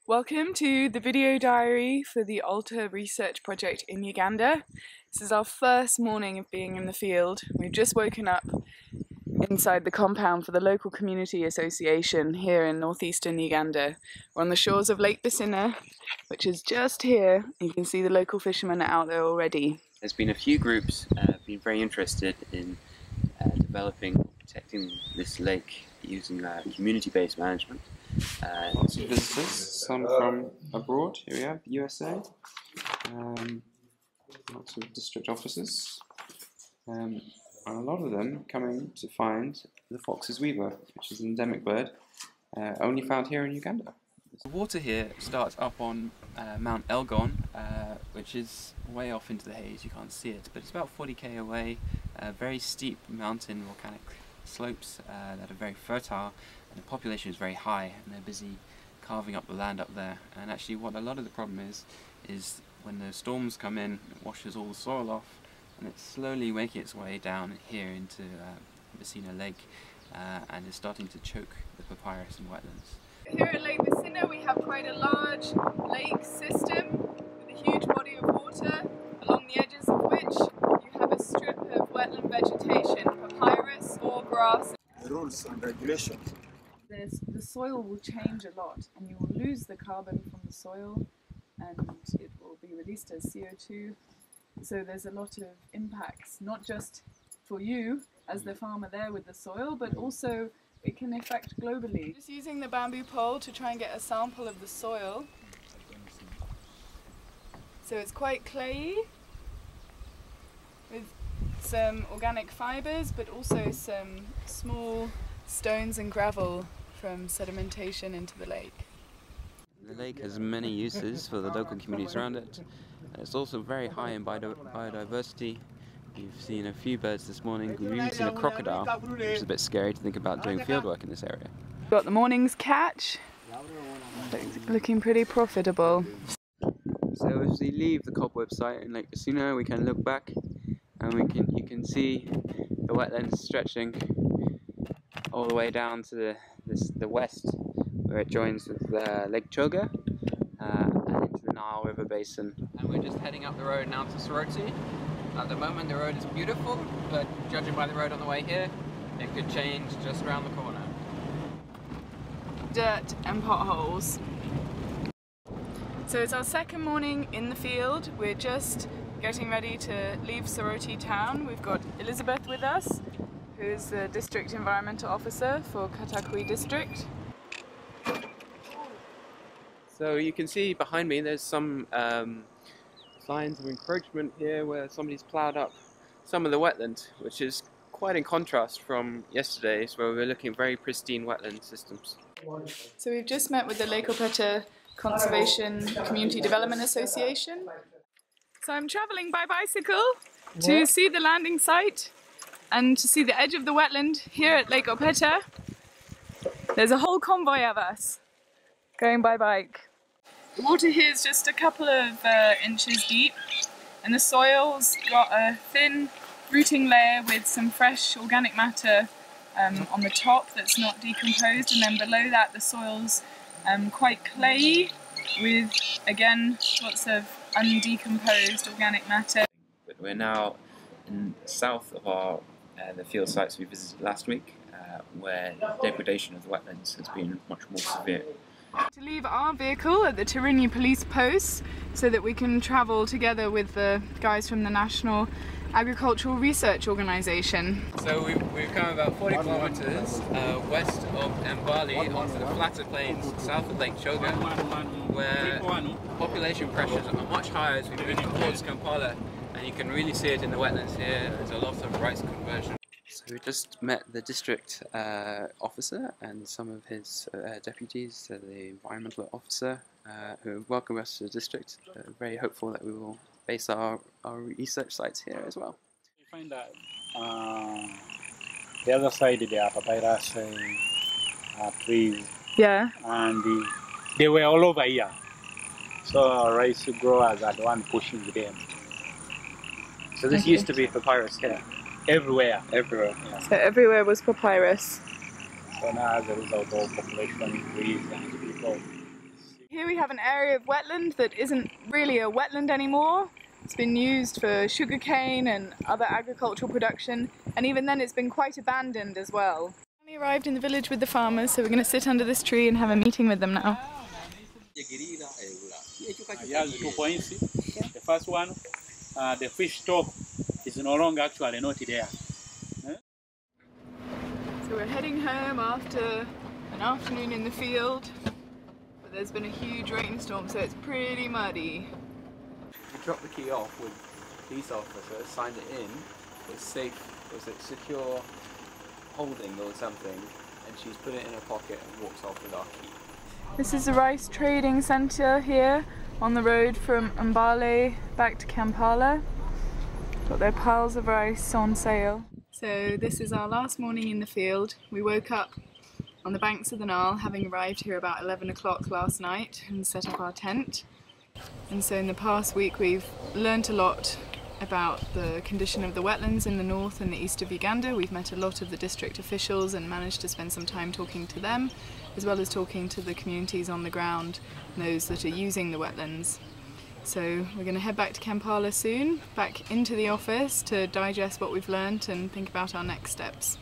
Welcome to the video diary for the Alta research project in Uganda. This is our first morning of being in the field. We've just woken up inside the compound for the local community association here in northeastern Uganda. We're on the shores of Lake Bisina, which is just here. You can see the local fishermen are out there already. There's been a few groups been very interested in developing or protecting this lake using community-based management. Lots of visitors, some from abroad. Here we have USA. Lots of district officers. And a lot of them coming to find the fox's weaver, which is an endemic bird, only found here in Uganda. The water here starts up on Mount Elgon, which is way off into the haze. You can't see it, but it's about 40 km away. Very steep mountain volcanic slopes that are very fertile, and the population is very high, and they're busy carving up the land up there. And actually what a lot of the problem is when the storms come in, it washes all the soil off, and it's slowly making its way down here into Bisina Lake, and is starting to choke the papyrus and wetlands. Here at Lake Bisina we have quite a large lake system with a huge body of water, along the edges of which you have a strip of wetland vegetation, papyrus or grass. Rules and regulations. The soil will change a lot, and you will lose the carbon from the soil, and it will be released as CO2. So there's a lot of impacts, not just for you as the farmer there with the soil, but also it can affect globally. Just using the bamboo pole to try and get a sample of the soil. So it's quite clayey, with some organic fibres, but also some small stones and gravel from sedimentation into the lake. The lake has many uses for the local communities around it. It's also very high in biodiversity. You've seen a few birds this morning. We've even seen a crocodile, which is a bit scary to think about doing fieldwork in this area. Got the morning's catch. Looking pretty profitable. So as we leave the cobweb site in Lake Bisina, we can look back, and you can see the wetlands stretching all the way down to the west, where it joins with Lake Choga and into the Nile River Basin. And we're just heading up the road now to Soroti. At the moment the road is beautiful, but judging by the road on the way here, it could change just around the corner. Dirt and potholes. So it's our second morning in the field. We're just getting ready to leave Soroti town. We've got Elizabeth with us, who's the District Environmental Officer for Katakwi District. So you can see behind me there's some signs of encroachment here where somebody's ploughed up some of the wetland, which is quite in contrast from yesterday's where we were looking at very pristine wetland systems. So we've just met with the Lake Opeta Conservation Community Development Association. So I'm travelling by bicycle to see the landing site and to see the edge of the wetland here at Lake Opeta. There's a whole convoy of us going by bike. The water here is just a couple of inches deep, and the soil's got a thin rooting layer with some fresh organic matter on the top that's not decomposed, and then below that the soil's quite clayey with, again, lots of undecomposed organic matter. But we're now in south of the field sites we visited last week, where degradation of the wetlands has been much more severe. To leave our vehicle at the Tirinyi police post so that we can travel together with the guys from the National Agricultural Research Organisation. So we've come about 40 kilometers west of Mbali onto the flatter plains south of Lake Choga, where population pressures are much higher as we move towards Kampala, and you can really see it in the wetlands here. There's a lot of rice conversion. So we just met the district officer and some of his deputies, the environmental officer, who welcomed us to the district. Very hopeful that we will base our research sites here as well. You find that the other side there are papyrus trees. Yeah. And they were all over here. So rice growers are the one pushing them. So this used to be papyrus here? Everywhere. Yeah. So everywhere was papyrus. So now as a result of population increase and people Here we have an area of wetland that isn't really a wetland anymore. It's been used for sugarcane and other agricultural production, and even then it's been quite abandoned as well. We arrived in the village with the farmers, so we're going to sit under this tree and have a meeting with them now. He has 2 points. The first one, the fish stock is no longer actually not there. So we're heading home after an afternoon in the field, but there's been a huge rainstorm, so it's pretty muddy. We dropped the key off with the police officer, signed it in, it was safe, it was a secure holding or something, and she's put it in her pocket and walks off with our key. This is the rice trading centre here on the road from Mbale back to Kampala. Got their piles of rice on sale. So this is our last morning in the field. We woke up on the banks of the Nile, having arrived here about 11 o'clock last night and set up our tent. And so in the past week we've learnt a lot about the condition of the wetlands in the north and the east of Uganda. We've met a lot of the district officials and managed to spend some time talking to them, as well as talking to the communities on the ground, those that are using the wetlands. So we're going to head back to Kampala soon, back into the office to digest what we've learnt and think about our next steps.